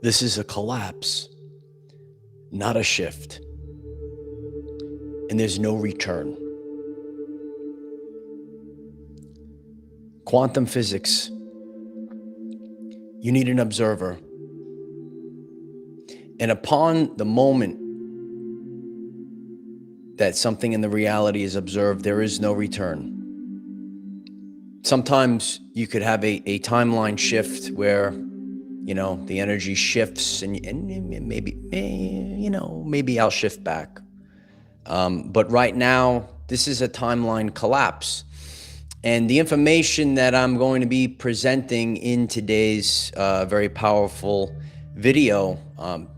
This is a collapse, not a shift. And there's no return. Quantum physics, you need an observer. And upon the moment that something in the reality is observed, there is no return. Sometimes you could have a timeline shift where, the energy shifts and maybe I'll shift back. But right now, this is a timeline collapse. And the information that I'm going to be presenting in today's very powerful video,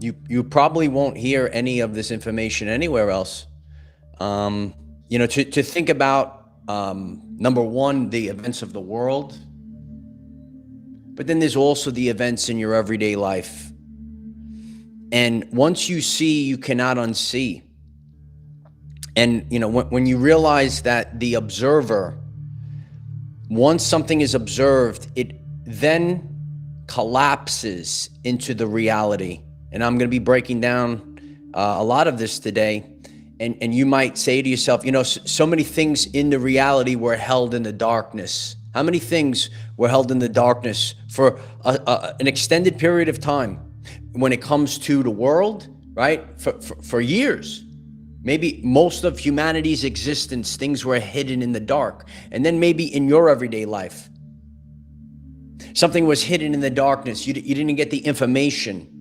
you probably won't hear any of this information anywhere else. To think about, number one, the events of the world, but then there's also the events in your everyday life. And once you see, you cannot unsee. And, when you realize that the observer, once something is observed, it then collapses into the reality. And I'm going to be breaking down a lot of this today. And you might say to yourself, so many things in the reality were held in the darkness. How many things were held in the darkness for an extended period of time when it comes to the world, right? For years. Maybe most of humanity's existence, things were hidden in the dark. And then maybe in your everyday life, something was hidden in the darkness. You didn't get the information.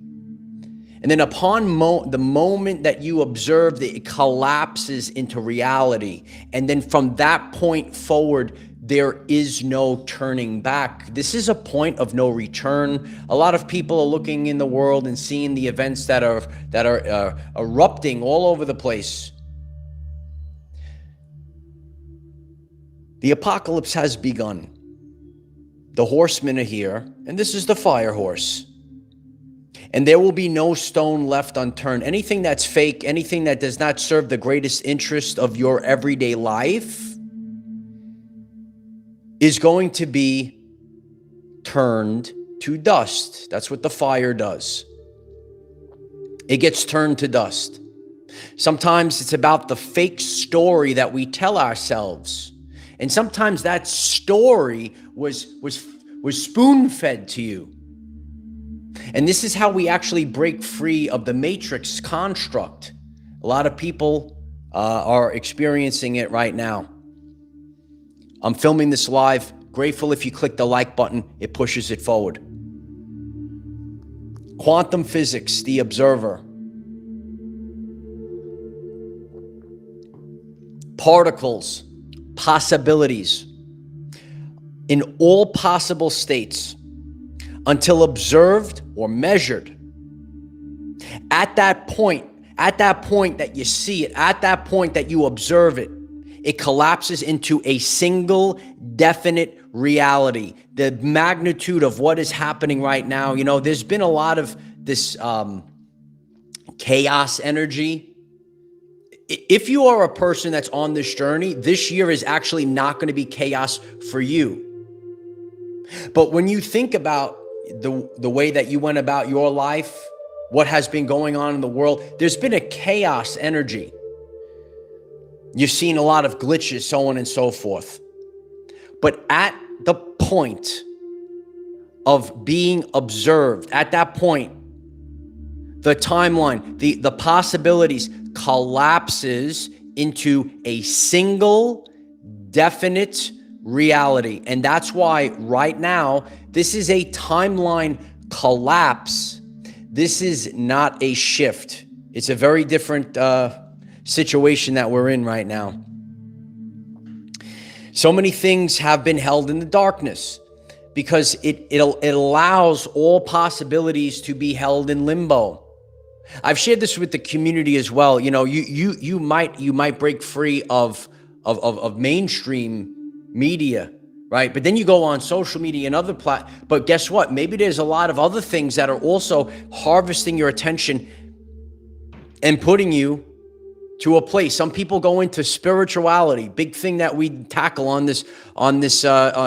And then upon the moment that you observe it collapses into reality. And then from that point forward, there is no turning back. This is a point of no return. A lot of people are looking in the world and seeing the events that are erupting all over the place. The apocalypse has begun. The horsemen are here, and this is the fire horse. And there will be no stone left unturned. Anything that's fake, anything that does not serve the greatest interest of your everyday life is going to be turned to dust. That's what the fire does. It gets turned to dust. Sometimes it's about the fake story that we tell ourselves. And sometimes that story was spoon-fed to you. And this is how we actually break free of the matrix construct. A lot of people are experiencing it right now. I'm filming this live. Grateful if you click the like button, it pushes it forward. Quantum physics, the observer. Particles, possibilities, in all possible states, until observed or measured. At that point that you see it, at that point that you observe it, it collapses into a single definite reality. The magnitude of what is happening right now, there's been a lot of this chaos energy. If you are a person that's on this journey, this year is actually not going to be chaos for you. But when you think about the way that you went about your life, what has been going on in the world, there's been a chaos energy. You've seen a lot of glitches, so on and so forth. But at the point of being observed, at that point, the timeline, the possibilities collapses into a single definite reality. And that's why right now, this is a timeline collapse. This is not a shift. It's a very different situation that we're in right now. So many things have been held in the darkness because it allows all possibilities to be held in limbo. I've shared this with the community as well. You might break free of mainstream media, right? But then you go on social media and other but guess what? Maybe there's a lot of other things that are also harvesting your attention and putting you to a place. Some people go into spirituality, big thing that we tackle on this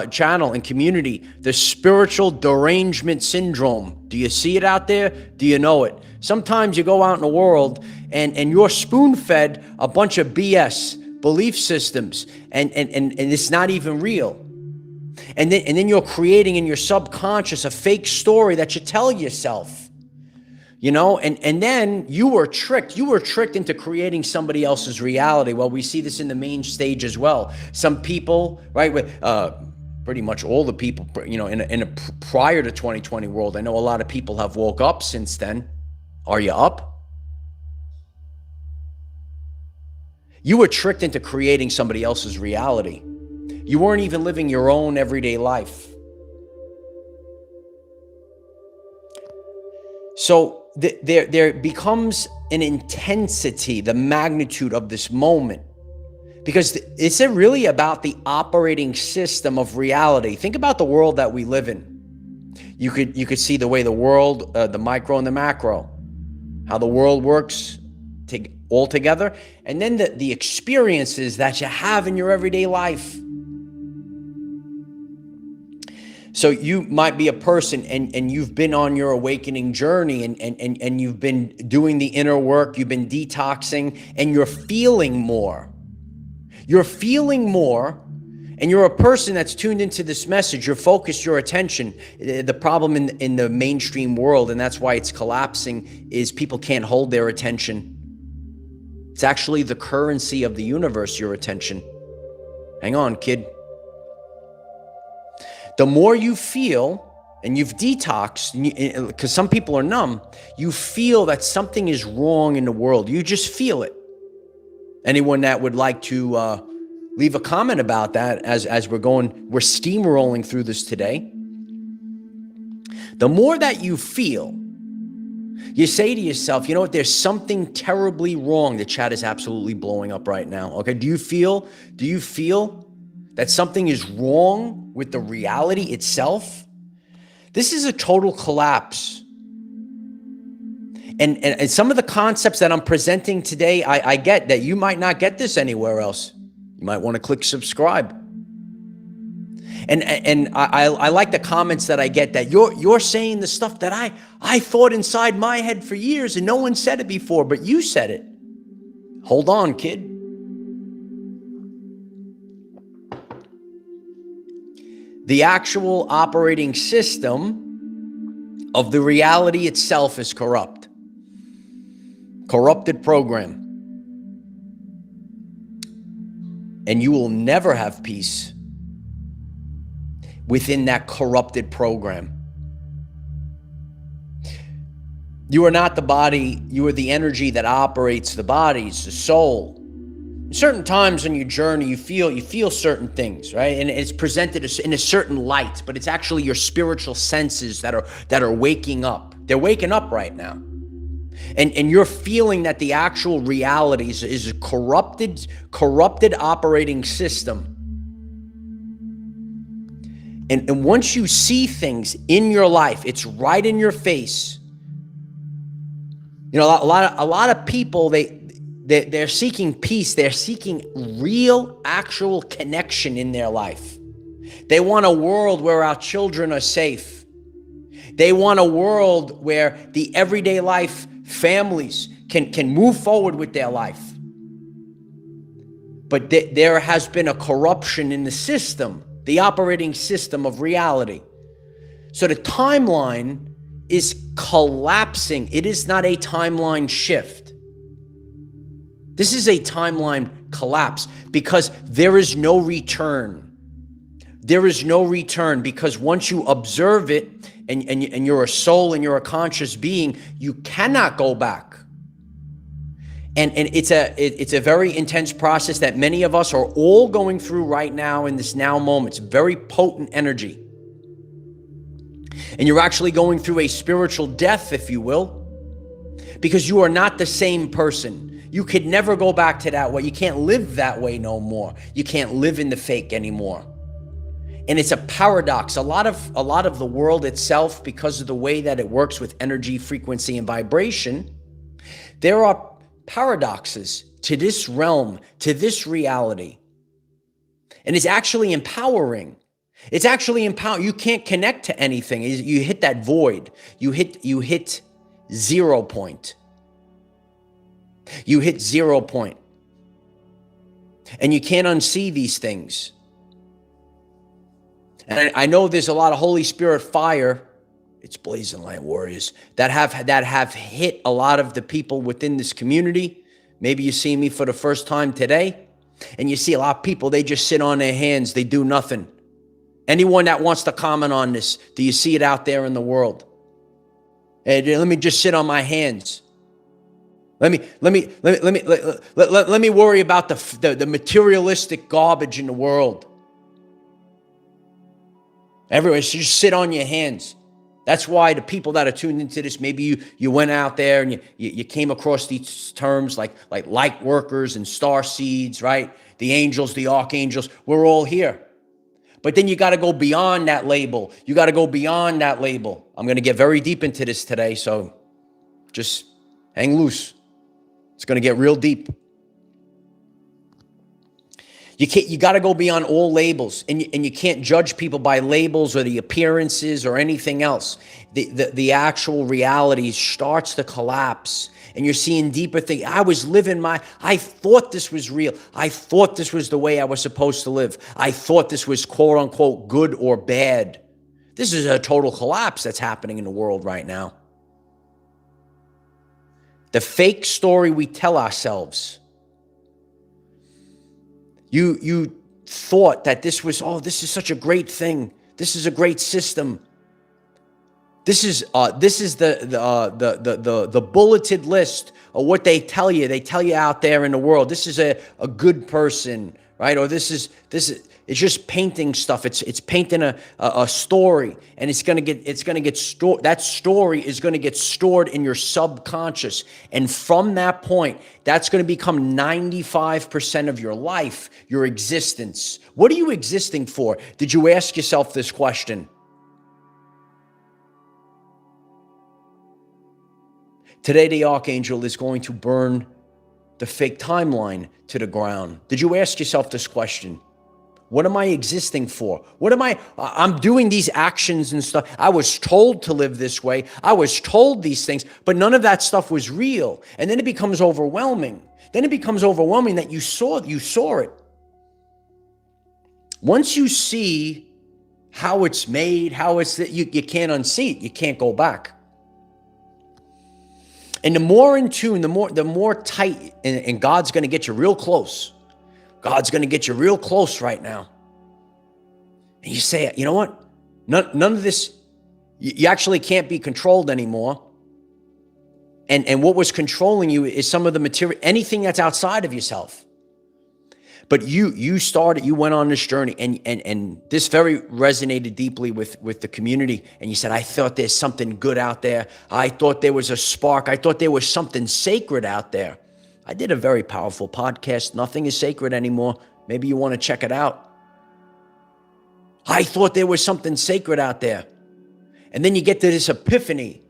channel and community, the spiritual derangement syndrome. Do you see it out there? Do you know it? Sometimes you go out in the world and you're spoon-fed a bunch of BS, belief systems, and it's not even real. And then you're creating in your subconscious a fake story that you tell yourself. You know, and then you were tricked into creating somebody else's reality. Well, we see this in the main stage as well. Some people, right, with pretty much all the people, you know, in a prior to 2020 world, I know a lot of people have woke up since then. Are you up? You were tricked into creating somebody else's reality. You weren't even living your own everyday life. So there becomes an intensity, the magnitude of this moment, because it's really about the operating system of reality. Think about the world that we live in. You could see the way the world, the micro and the macro, how the world works all together, and then the experiences that you have in your everyday life. So you might be a person and you've been on your awakening journey and you've been doing the inner work, you've been detoxing, and you're feeling more. You're feeling more, and you're a person that's tuned into this message. You're focused, your attention. The problem in the mainstream world, and that's why it's collapsing, is people can't hold their attention. It's actually the currency of the universe, your attention. Hang on, kid. The more you feel, and you've detoxed, because some people are numb, you feel that something is wrong in the world. You just feel it. Anyone that would like to leave a comment about that as we're steamrolling through this today. The more that you feel, you say to yourself, you know what, there's something terribly wrong. The chat is absolutely blowing up right now. Okay, do you feel that something is wrong with the reality itself? This is a total collapse. And some of the concepts that I'm presenting today, I get that you might not get this anywhere else. You might want to click subscribe. And I like the comments that I get that you're saying the stuff that I thought inside my head for years and no one said it before, but you said it. Hold on, kid. The actual operating system of the reality itself is corrupt. Corrupted program. And you will never have peace within that corrupted program. You are not the body, you are the energy that operates the bodies, the soul. Certain times on your journey, you feel certain things, right? And it's presented in a certain light, but it's actually your spiritual senses that are waking up. They're waking up right now. And you're feeling that the actual reality is a corrupted operating system. And once you see things in your life, it's right in your face. You know, a lot of people, they're seeking peace. They're seeking real, actual connection in their life. They want a world where our children are safe. They want a world where the everyday life families can move forward with their life. But there has been a corruption in the system, the operating system of reality. So the timeline is collapsing. It is not a timeline shift. This is a timeline collapse because there is no return. There is no return because once you observe it and you're a soul and you're a conscious being, you cannot go back. And it's a very intense process that many of us are all going through right now in this now moment. It's very potent energy. And you're actually going through a spiritual death, if you will, because you are not the same person. You could never go back to that way. You can't live that way no more. You can't live in the fake anymore. And it's a paradox. A lot of the world itself, because of the way that it works with energy, frequency, and vibration, there are paradoxes to this realm, to this reality. And it's actually empowering. It's actually empowering. You can't connect to anything. You hit that void. You hit 0 point. You hit 0 point. And you can't unsee these things. And I know there's a lot of Holy Spirit fire. It's blazing light warriors that have hit a lot of the people within this community. Maybe you see me for the first time today, and you see a lot of people, they just sit on their hands. They do nothing. Anyone that wants to comment on this, do you see it out there in the world? Hey, let me just sit on my hands. Let me worry about the materialistic garbage in the world. Everywhere, so just sit on your hands. That's why the people that are tuned into this, maybe you went out there and you came across these terms like light workers and star seeds, right? The angels, the archangels, we're all here. But then you got to go beyond that label. You got to go beyond that label. I'm going to get very deep into this today, so just hang loose. It's going to get real deep. You got to go beyond all labels, and you can't judge people by labels or the appearances or anything else. The actual reality starts to collapse, and you're seeing deeper things. I thought this was real. I thought this was the way I was supposed to live. I thought this was quote unquote good or bad. This is a total collapse that's happening in the world right now. The fake story we tell ourselves. You thought that this is such a great thing. This is a great system. This is the bulleted list of what they tell you. They tell you out there in the world. This is a good person, right? Or this is it's just painting stuff. It's painting a story, and it's gonna get stored. That story is gonna get stored in your subconscious, and from that point, that's gonna become 95% of your life, your existence. What are you existing for? Did you ask yourself this question? Today, the archangel is going to burn the fake timeline to the ground. Did you ask yourself this question? What am I existing for? I'm doing these actions and stuff. I was told to live this way. I was told these things, but none of that stuff was real. And then it becomes overwhelming. Then it becomes overwhelming that you saw it. Once you see how it's made, you can't unsee it. You can't go back. And the more in tune, the more tight, and God's going to get you real close. God's going to get you real close right now. And you say, you know what? None of this, you actually can't be controlled anymore. And what was controlling you is some of the material, anything that's outside of yourself. But you went on this journey, and this very resonated deeply with the community. And you said, I thought there's something good out there. I thought there was a spark. I thought there was something sacred out there. I did a very powerful podcast. Nothing is sacred anymore. Maybe you want to check it out. I thought there was something sacred out there. And then you get to this epiphany.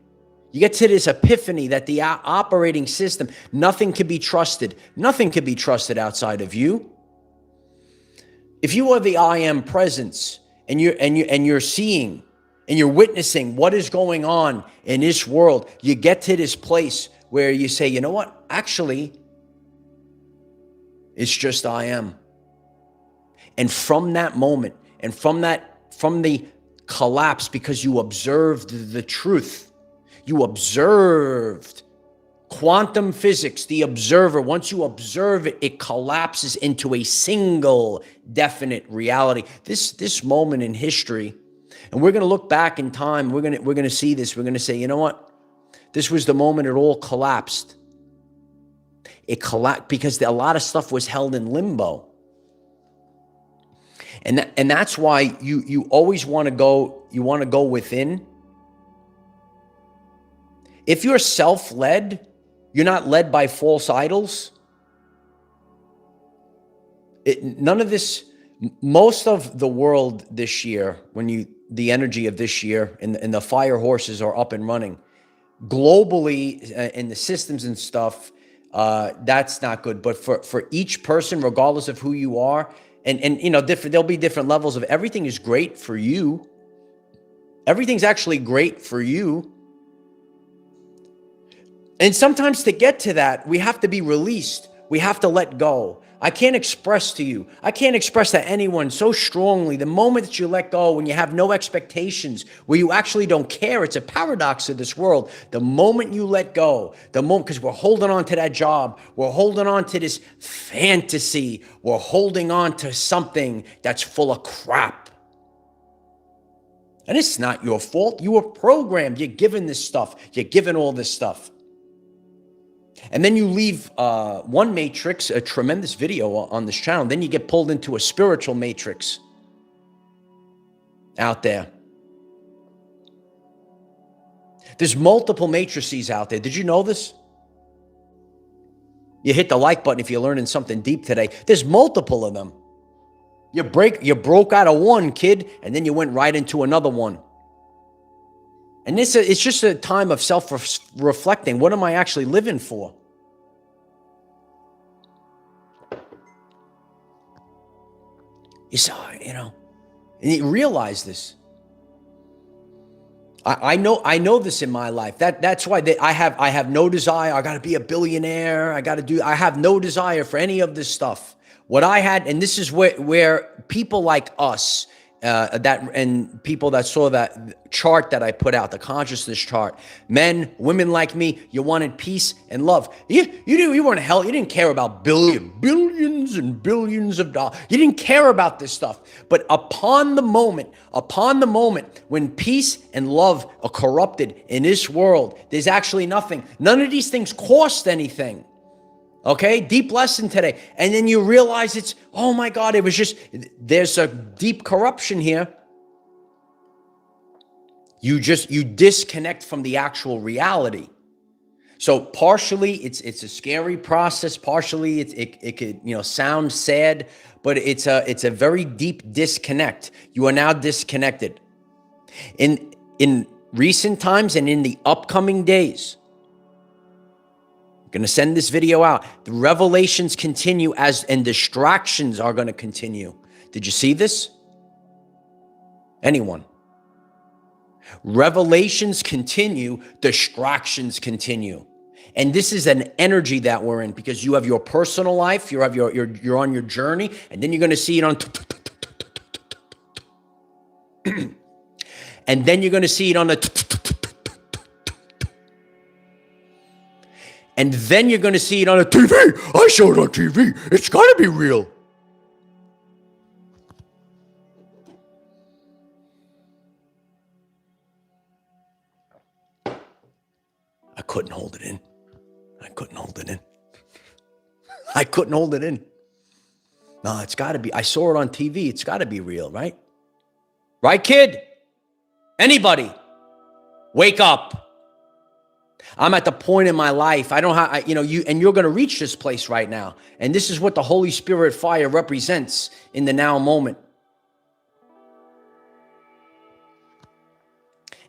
You get to this epiphany that the operating system, nothing can be trusted. Nothing can be trusted outside of you. If you are the I am presence, and you're seeing and you're witnessing what is going on in this world, you get to this place where you say, you know what? Actually, it's just I am. And from that moment, and from the collapse, because you observed the truth, you observed quantum physics, the observer. Once you observe it, it collapses into a single definite reality. This moment in history, and we're going to look back in time. We're going to see this. We're going to say, you know what? This was the moment it all collapsed. It collapsed because a lot of stuff was held in limbo. And that's why you always want to go. You want to go within. If you're self-led, you're not led by false idols. None of this. Most of the world this year, the energy of this year, and the fire horses are up and running globally, in the systems and stuff. that's not good. But for each person, regardless of who you are, and you know, there'll be different levels of everything is great for you. Everything's actually great for you. And sometimes to get to that, we have to be released. We have to let go. I can't express to you, I can't express to anyone so strongly the moment that you let go, when you have no expectations, where you actually don't care. It's a paradox of this world. The moment you let go, the moment, because we're holding on to that job, we're holding on to this fantasy, we're holding on to something that's full of crap. And it's not your fault. You were programmed. You're given this stuff. You're given all this stuff. And then you leave one matrix, a tremendous video on this channel. Then you get pulled into a spiritual matrix out there. There's multiple matrices out there. Did you know this? You hit the like button if you're learning something deep today. There's multiple of them. You broke out of one, kid, and then you went right into another one. And it's just a time of self-reflecting. What am I actually living for? You saw, you know, and you realize this. I know this in my life. That's why I have no desire. I got to be a billionaire. I have no desire for any of this stuff. What I had, and this is where people like us, and people that saw that chart that I put out, the consciousness chart, men, women like me, you wanted peace and love. You weren't hell. You didn't care about billions and billions of dollars. You didn't care about this stuff. But upon the moment when peace and love are corrupted in this world, there's actually nothing. None of these things cost anything. Okay, deep lesson today. And then you realize it's, oh my God, it was just, there's a deep corruption here. You disconnect from the actual reality. So partially it's a scary process. Partially it could, you know, sound sad, but it's a very deep disconnect. You are now disconnected. In recent times and in the upcoming days, going to send this video out. The revelations continue and distractions are going to continue. Did you see this? Anyone? Revelations continue, distractions continue. And this is an energy that we're in, because you have your personal life, you're on your journey, and then you're going to see it on and then you're going to see it on the and then you're going to see it on a TV. I saw it on TV. It's got to be real. I couldn't hold it in. I couldn't hold it in. No, it's got to be. I saw it on TV. It's got to be real, right? Right, kid? Anybody? Wake up. I'm at the point in my life, I don't have, you're going to reach this place right now. And this is what the Holy Spirit fire represents in the now moment.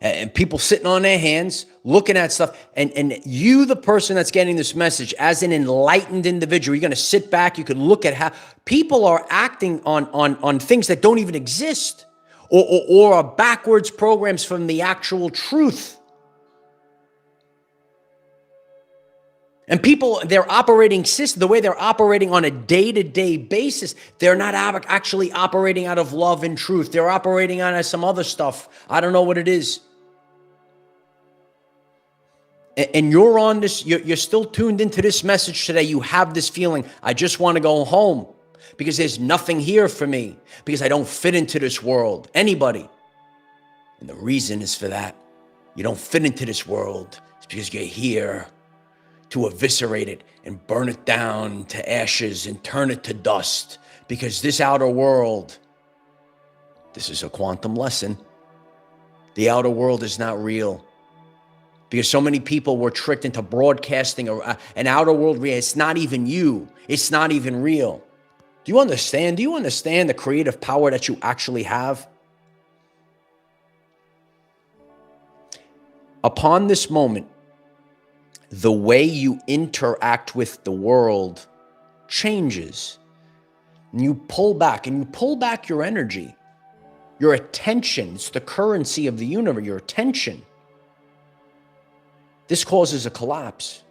And people sitting on their hands, looking at stuff. And you, the person that's getting this message, as an enlightened individual, you're going to sit back. You can look at how people are acting on things that don't even exist, or are backwards programs from the actual truth. And people, their operating system, the way they're operating on a day-to-day basis, they're not actually operating out of love and truth. They're operating out of some other stuff. I don't know what it is. And you're on this, you're still tuned into this message today. You have this feeling, I just want to go home because there's nothing here for me, because I don't fit into this world. Anybody. And the reason is for that. You don't fit into this world. It's because you're here to eviscerate it and burn it down to ashes and turn it to dust. Because this outer world, this is a quantum lesson. The outer world is not real. Because so many people were tricked into broadcasting an outer world reality. It's not even you. It's not even real. Do you understand? Do you understand the creative power that you actually have? Upon this moment, the way you interact with the world changes. And you pull back your energy, your attention. It's the currency of the universe, your attention. This causes a collapse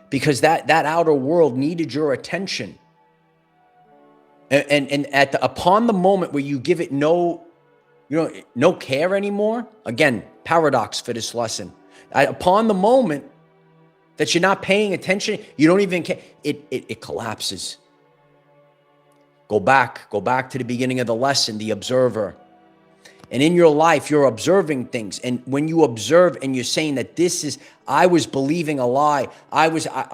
because that outer world needed your attention. And upon the moment where you give it no care anymore, again, paradox for this lesson. Upon the moment that you're not paying attention, you don't even care, it collapses. Go back to the beginning of the lesson, the observer. And in your life, you're observing things. And when you observe and you're saying that I was believing a lie, I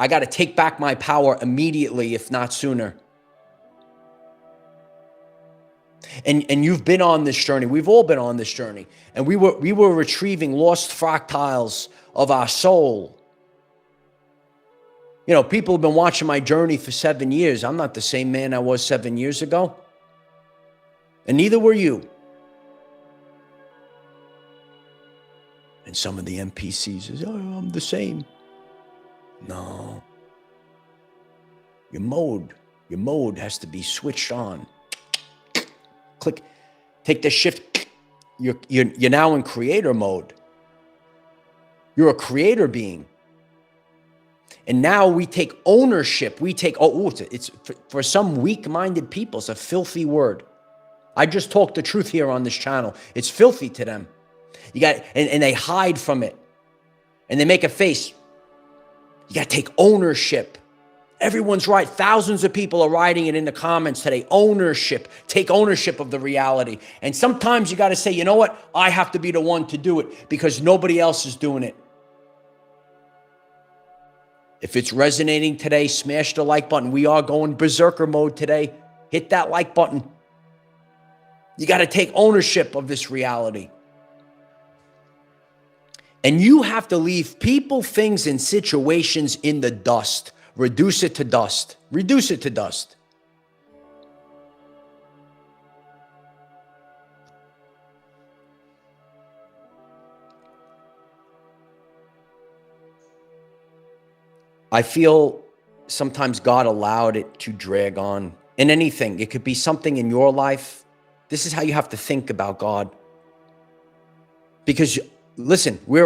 got to take back my power immediately, if not sooner. And you've been on this journey. We've all been on this journey. And we were retrieving lost fractals of our soul. People have been watching my journey for 7 years. I'm not the same man I was 7 years ago. And neither were you. And some of the NPCs says, "Oh, I'm the same." No. Your mode has to be switched on. Click, take the shift. You're now in creator mode. You're a creator being. And now we take ownership. It's for some weak-minded people, it's a filthy word. I just talk the truth here on this channel. It's filthy to them. And they hide from it. And they make a face. You got to take ownership. Everyone's right. Thousands of people are writing it in the comments today. Ownership. Take ownership of the reality. And sometimes you got to say, you know what? I have to be the one to do it because nobody else is doing it. If it's resonating today, smash the like button. We are going berserker mode today. Hit that like button. You got to take ownership of this reality. And you have to leave people, things, and situations in the dust. Reduce it to dust. Reduce it to dust. I feel sometimes God allowed it to drag on in anything. It could be something in your life. This is how you have to think about God. Because listen, we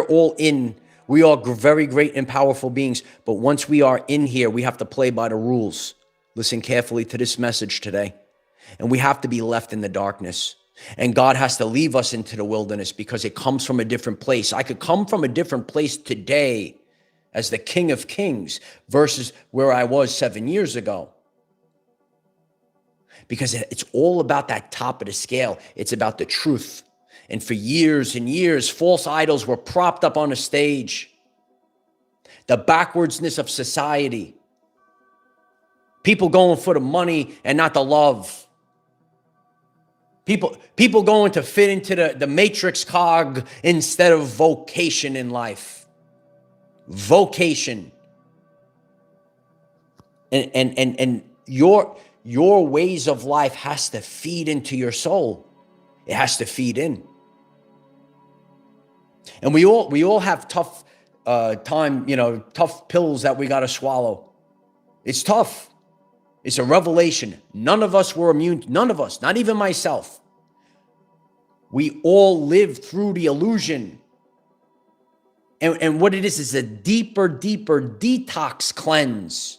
are very great and powerful beings, but once we are in here, we have to play by the rules. Listen carefully to this message today. And we have to be left in the darkness. And God has to leave us into the wilderness because it comes from a different place. I could come from a different place today as the King of Kings versus where I was 7 years ago. Because it's all about that top of the scale. It's about the truth. And for years and years, false idols were propped up on a stage. The backwardsness of society. People going for the money and not the love. People going to fit into the matrix cog instead of vocation in life. Vocation. And your ways of life has to feed into your soul. It has to feed in. And we all have tough tough pills that we got to swallow. It's tough. It's a revelation. None of us were immune. None of us, not even myself. We all lived through the illusion. And what it is a deeper detox cleanse.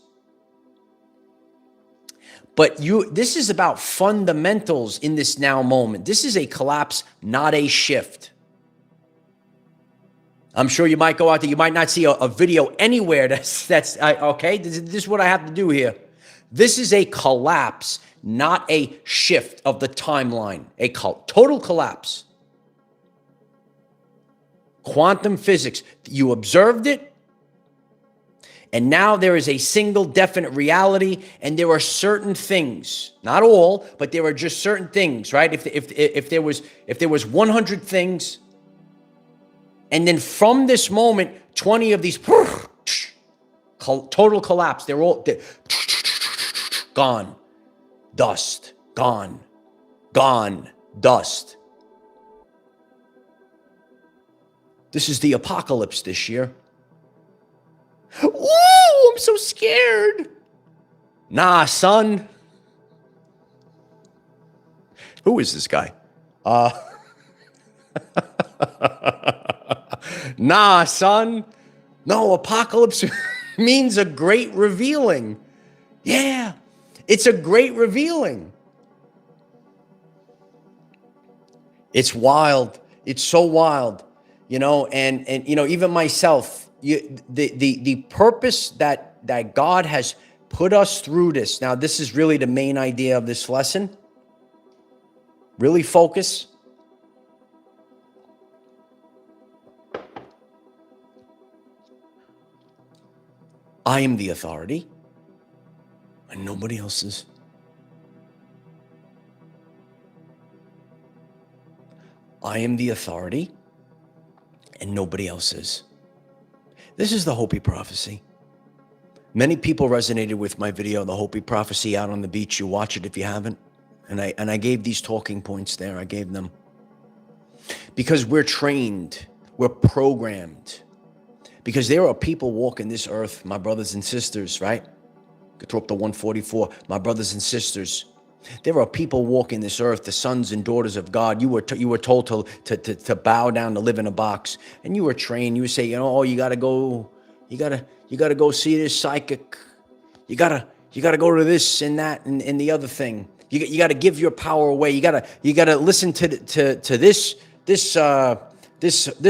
But this is about fundamentals in this now moment. This is a collapse, not a shift. I'm sure you might go out there. You might not see a video anywhere that's okay. This is what I have to do here. This is a collapse, not a shift of the timeline. A total collapse. Quantum physics. You observed it. And now there is a single definite reality, and there are certain things, not all, but there are just certain things, right? If there was 100 things, and then from this moment, 20 of these total collapse. They're all gone, dust, gone, dust. This is the apocalypse this year. so scared. Nah, son. Who is this guy? Nah, son. No, apocalypse means a great revealing. Yeah, it's a great revealing. It's wild. It's so wild, and even myself, the purpose that God has put us through this. Now, this is really the main idea of this lesson. Really focus. I am the authority, and nobody else is. I am the authority, and nobody else is. This is the Hopi prophecy. Many people resonated with my video, the Hopi prophecy out on the beach. You watch it if you haven't. And I gave these talking points there. I gave them. Because we're trained, we're programmed. Because there are people walking this earth, my brothers and sisters, right? Go throw up the 144, my brothers and sisters. There are people walking this earth, the sons and daughters of God. You were told to bow down, to live in a box, and you were trained. You would say, oh, you gotta go see this psychic. You gotta go to this and that and the other thing. You gotta give your power away. You gotta listen to this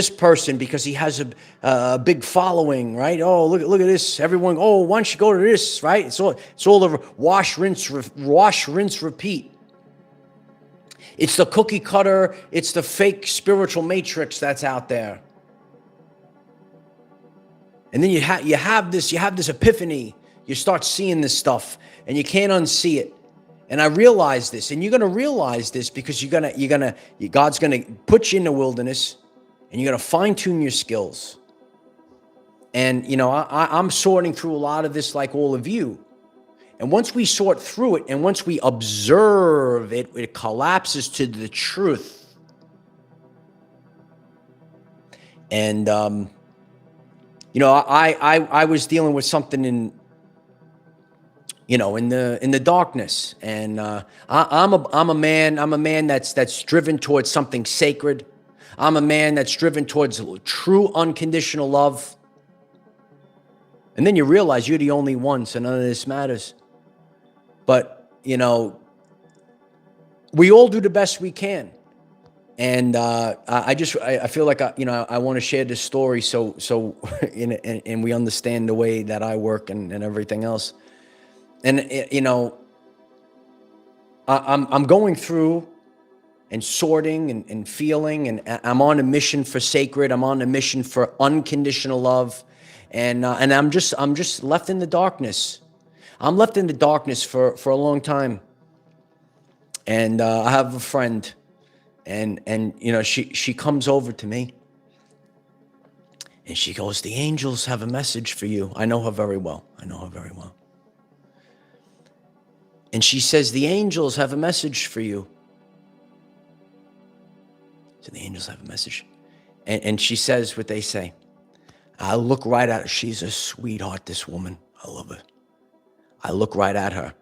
person because he has a big following, right? Oh, look at this. Everyone, oh, why don't you go to this, right? It's all over. Wash, rinse, repeat. It's the cookie cutter. It's the fake spiritual matrix that's out there. And then you have this epiphany. You start seeing this stuff, and you can't unsee it. And I realize this, and you're gonna realize this because God's gonna put you in the wilderness. And you're going to fine-tune your skills. And, I'm sorting through a lot of this like all of you. And once we sort through it and once we observe it, it collapses to the truth. And, I was dealing with something in the darkness. And I'm a man that's driven towards something sacred. I'm a man that's driven towards true unconditional love. And then you realize you're the only one, so none of this matters. But, we all do the best we can. And I feel like, I want to share this story so and we understand the way that I work and everything else. And, I'm going through and sorting and feeling, and I'm on a mission for sacred. I'm on a mission for unconditional love, and I'm just left in the darkness. I'm left in the darkness for a long time, and I have a friend, and she comes over to me, and she goes, "The angels have a message for you." I know her very well. And she says, "The angels have a message for you." So the angels have a message. And she says what they say. I look right at her. She's a sweetheart, this woman. I love her. I look right at her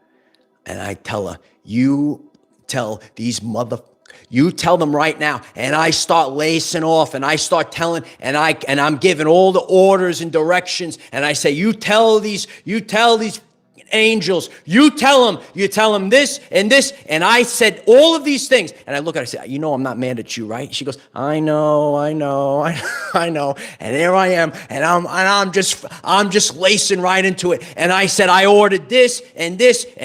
and I tell her, you tell them right now. And I start lacing off and I start telling, and I'm giving all the orders and directions. And I say, you tell these angels, you tell them this and this. And I said all of these things. And I look at her, I say, I'm not mad at you, right? She goes, I know. And there I am. And I'm just lacing right into it. And I said, I ordered this, and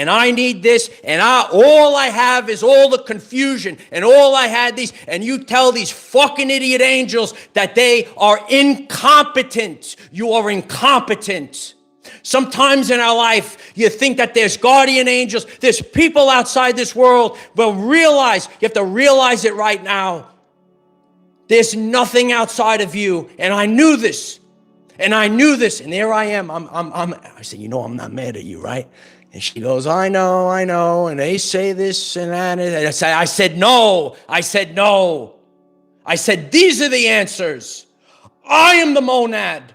I need this. And all I have is all the confusion, and all I had these. And you tell these fucking idiot angels that they are incompetent. You are incompetent. Sometimes in our life, you think that there's guardian angels, there's people outside this world, but you have to realize it right now. There's nothing outside of you. And I knew this. And there I am. I said, I'm not mad at you, right? And she goes, I know. And they say this and that. And I said, no. I said, these are the answers. I am the monad.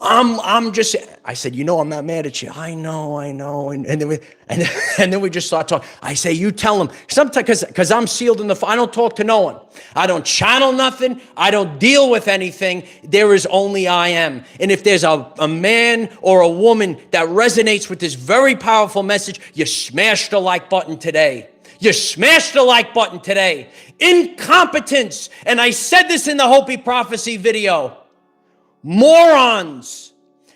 I'm just, I said, you know, I'm not mad at you. I know. And then and then we just start talking. I say, you tell him. Sometimes, because I'm sealed in the, I don't talk to no one. I don't channel nothing. I don't deal with anything. There is only I am. And if there's a man or a woman that resonates with this very powerful message, you smash the like button today. You smash the like button today. Incompetence. And I said this in the Hopi Prophecy video. Morons.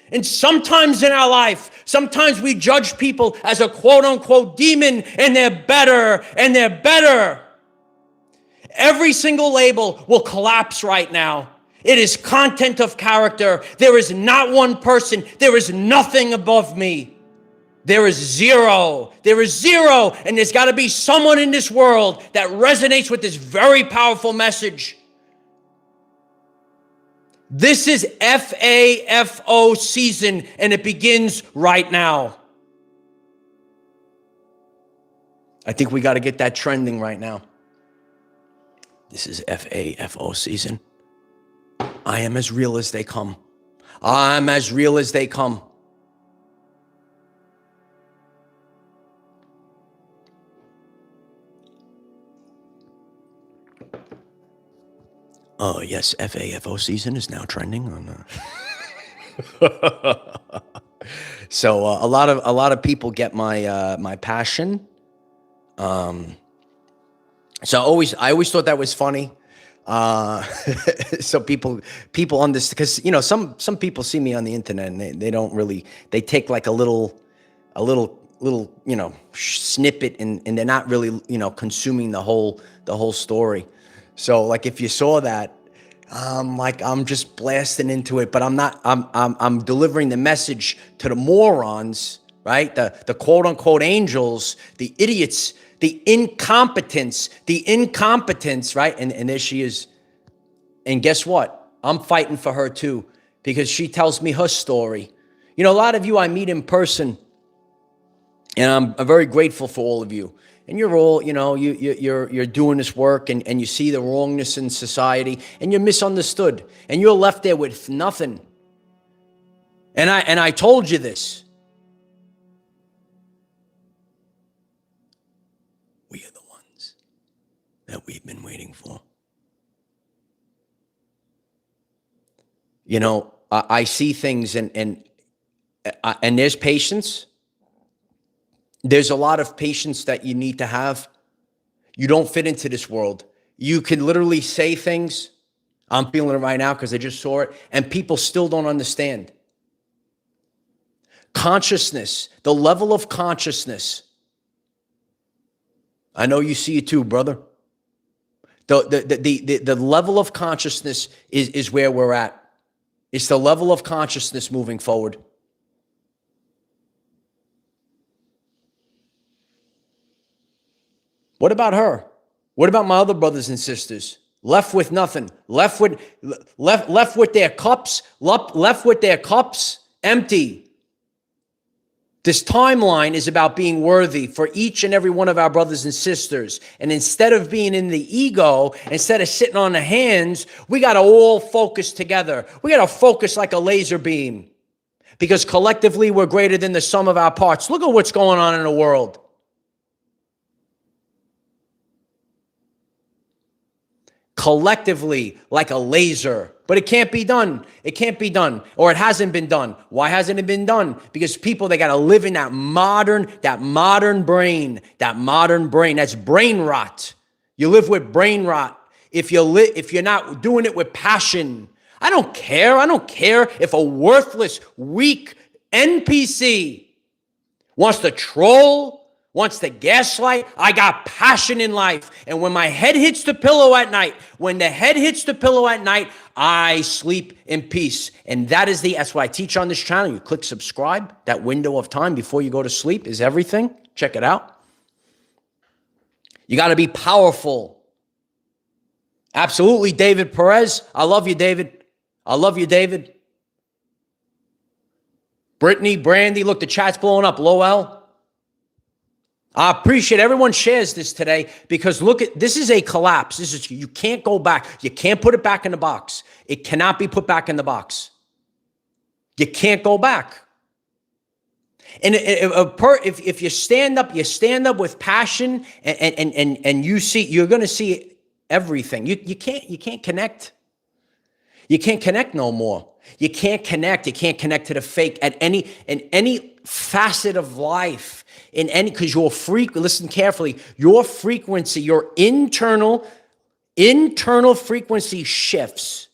And sometimes in our life, sometimes we judge people as a quote unquote demon, and they're better. Every single label will collapse right now. It is content of character. There is not one person. There is nothing above me. There is zero. There is zero. And there's got to be someone in this world that resonates with this very powerful message. This is FAFO season, and it begins right now. I think we got to get that trending right now. This is FAFO season. I am as real as they come. I'm as real as they come. Oh, yes, FAFO season is now trending on. So a lot of people get my my passion. So I always thought that was funny. So people on this, because you know some people see me on the internet and they don't really, they take like a little you know snippet and they're not really consuming the whole story. So like if you saw that, like I'm just blasting into it, but I'm not. I'm delivering the message to the morons, right? The quote unquote angels, the idiots, the incompetence, right? And there she is. And guess what? I'm fighting for her too, because she tells me her story. You know, a lot of you I meet in person, and I'm very grateful for all of you. And you're all, you're doing this work and you see the wrongness in society and you're misunderstood and you're left there with nothing. And I told you this. We are the ones that we've been waiting for. You know, I see things and there's patience. There's a lot of patience that you need to have. You don't fit into this world. You can literally say things. I'm feeling it right now because I just saw it. And people still don't understand. Consciousness, the level of consciousness. I know you see it too, brother. The level of consciousness is where we're at. It's the level of consciousness moving forward. What about her? What about my other brothers and sisters? Left with nothing. Left with their cups. Left with their cups empty. This timeline is about being worthy for each and every one of our brothers and sisters. And instead of being in the ego, instead of sitting on the hands, we got to all focus together. We got to focus like a laser beam, because collectively we're greater than the sum of our parts. Look at what's going on in the world. Collectively like a laser, but it can't be done. It can't be done, or it hasn't been done. Why hasn't it been done? Because people, they got to live in that modern brain, that's brain rot. You live with brain rot. If you're not doing it with passion. I don't care if a worthless, weak NPC wants to troll, wants to gaslight. I got passion in life. And when my head hits the pillow at night, I sleep in peace. And that's what I teach on this channel. You click subscribe. That window of time before you go to sleep is everything. Check it out. You got to be powerful. Absolutely, David Perez. I love you, David. Brittany, Brandy, look, the chat's blowing up. Lowell. I appreciate everyone shares this today, because look at, this is a collapse. You can't go back. You can't put it back in the box. It cannot be put back in the box. You can't go back. And if you stand up with passion, and you're going to see everything. You can't connect. You can't connect no more. You can't connect. You can't connect to the fake in any facet of life, because listen carefully, your frequency, your internal frequency shifts.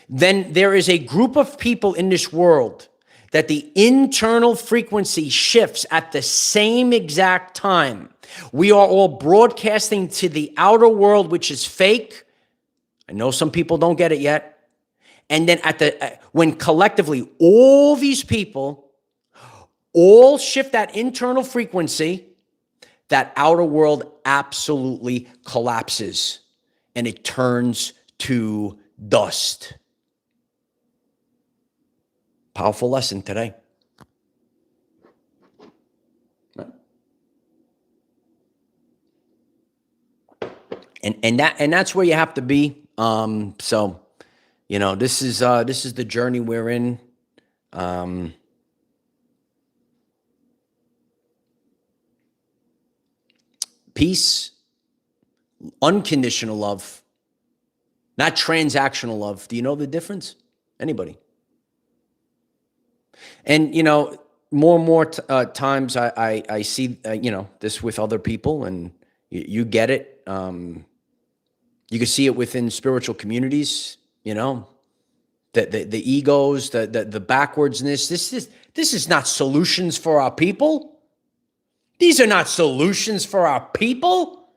Then there is a group of people in this world that the internal frequency shifts at the same exact time. We are all broadcasting to the outer world, which is fake. I know some people don't get it yet. And then when collectively all these people all shift that internal frequency, that outer world absolutely collapses and it turns to dust. Powerful lesson today. And that's where you have to be. So, this is the journey we're in. Peace, unconditional love, not transactional love. Do you know the difference? Anybody? And, more and more times I see, this with other people, and you get it. You can see it within spiritual communities, the egos, the backwardsness. This is not solutions for our people. These are not solutions for our people.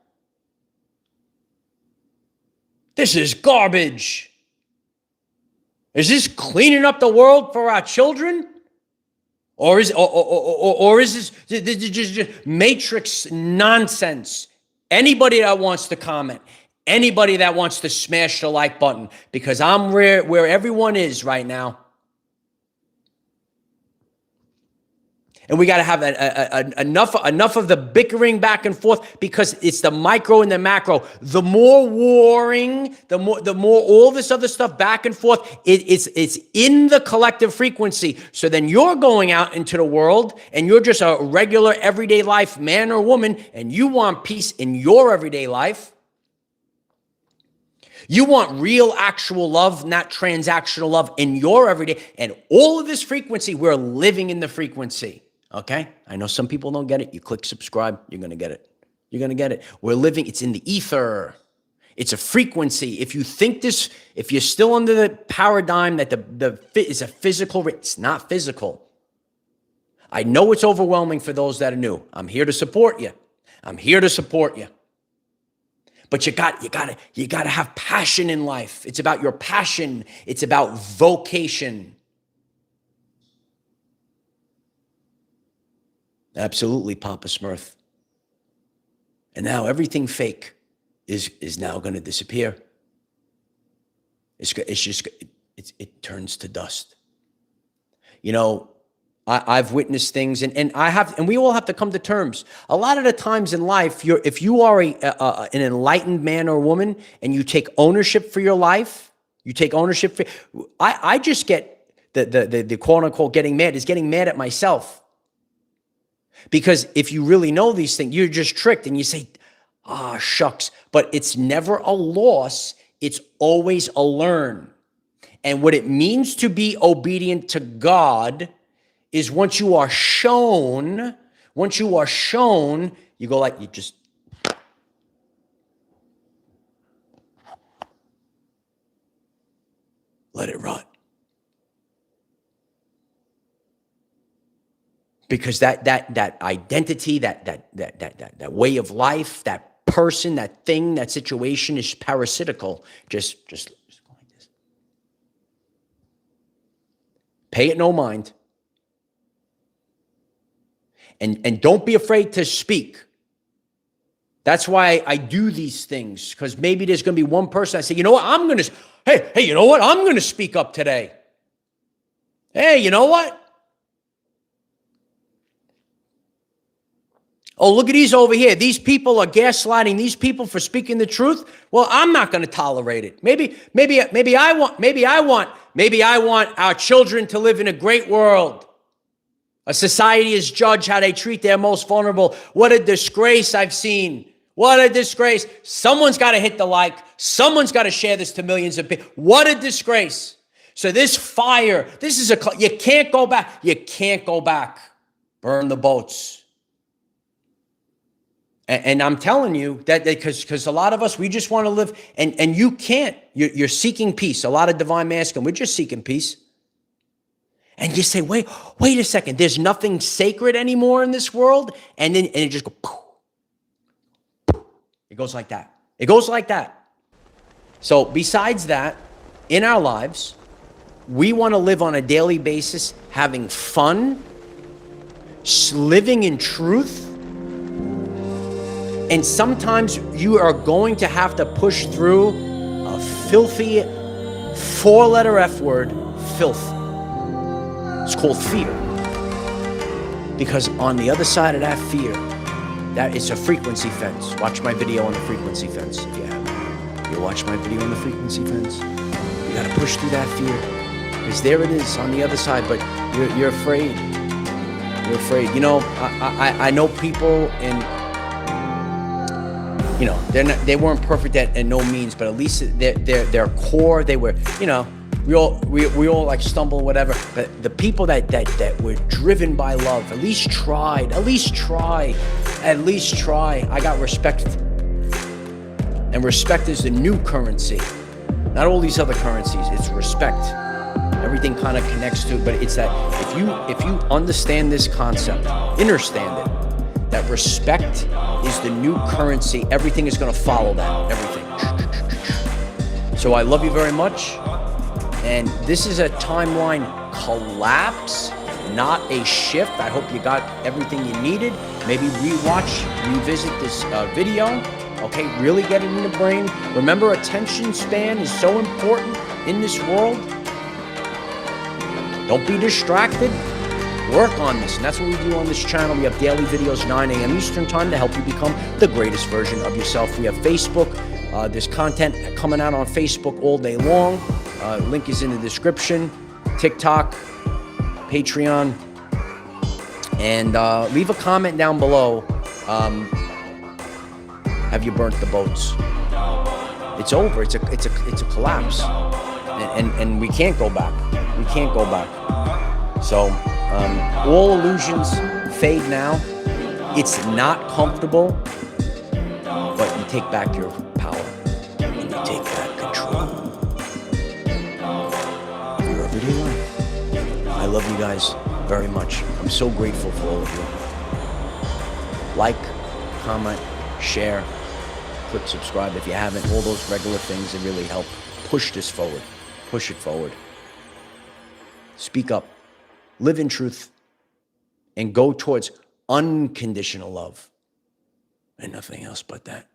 This is garbage. Is this cleaning up the world for our children? Or is this just matrix nonsense? Anybody that wants to comment, anybody that wants to smash the like button, because I'm where everyone is right now. And we got to have enough of the bickering back and forth, because it's the micro and the macro. The more warring, the more all this other stuff back and forth. It's in the collective frequency. So then you're going out into the world and you're just a regular everyday life man or woman, and you want peace in your everyday life. You want real, actual love, not transactional love in your everyday. And all of this frequency, we're living in the frequency. Okay? I know some people don't get it. You click subscribe, you're going to get it. You're going to get it. We're living, it's in the ether. It's a frequency. If you think this, if you're still under the paradigm that is a physical, it's not physical. I know it's overwhelming for those that are new. I'm here to support you. I'm here to support you. But you got to have passion in life. It's about your passion. It's about vocation. Absolutely, Papa Smurf. And now everything fake is now going to disappear. It turns to dust. I've witnessed things, and we all have to come to terms. A lot of the times in life, if you are an enlightened man or woman and you take ownership for your life, I just get the quote unquote getting mad at myself. Because if you really know these things, you're just tricked and you say, shucks. But it's never a loss. It's always a learn. And what it means to be obedient to God is once you are shown, you go like, you just. Let it rot. Because that identity, that way of life, that person, that thing, that situation is parasitical. Just go like this. Pay it no mind. And don't be afraid to speak. That's why I do these things, because maybe there's going to be one person I say, you know what, hey, you know what, I'm going to speak up today. Hey, you know what? Oh, look at these over here. These people are gaslighting these people for speaking the truth. Well, I'm not going to tolerate it. Maybe I want our children to live in a great world. A society is judged how they treat their most vulnerable. What a disgrace I've seen. What a disgrace. Someone's got to hit the like. Someone's got to share this to millions of people. What a disgrace. So this fire, you can't go back. You can't go back. Burn the boats. And I'm telling you that because a lot of us, we just want to live, and you can't. You're seeking peace. A lot of divine masculine, we're just seeking peace. And you say, wait a second, there's nothing sacred anymore in this world? And it just goes, poof. It goes like that. It goes like that. So besides that, in our lives, we want to live on a daily basis, having fun, living in truth. And sometimes you are going to have to push through a filthy 4-letter F word, filth. It's called fear. Because on the other side of that fear, that it's a frequency fence. Watch my video on the frequency fence if you haven't. You watch my video on the frequency fence. You got to push through that fear. Because there it is on the other side, but you're afraid. You're afraid. You know, I know people in, you know, they weren't perfect at no means, but at least their core, they were, you know, we all like stumble, whatever. But the people that were driven by love, at least try. I got respect. And respect is the new currency. Not all these other currencies, it's respect. Everything kind of connects to it, but it's that if you understand this concept, understand it, that respect is the new currency. Everything is going to follow that, everything. So I love you very much. And this is a timeline collapse, not a shift. I hope you got everything you needed. Maybe revisit this video. Okay, really get it in the brain. Remember, attention span is so important in this world. Don't be distracted. Work on this. And that's what we do on this channel. We have daily videos, 9 a.m. Eastern time, to help you become the greatest version of yourself. We have Facebook. There's content coming out on Facebook all day long. Link is in the description. TikTok, Patreon. And leave a comment down below. Have you burnt the boats? It's over. It's a collapse. And we can't go back. We can't go back. So all illusions fade now. It's not comfortable, but you take back your power and you take back control of your everyday life. I love you guys very much. I'm so grateful for all of you. Like, comment, share, click subscribe if you haven't. All those regular things that really help push this forward. Push it forward. Speak up. Live in truth. And go towards unconditional love. And nothing else but that.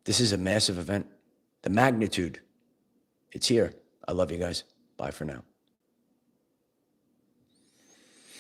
This is a massive event. The magnitude. It's here. I love you guys. Bye for now.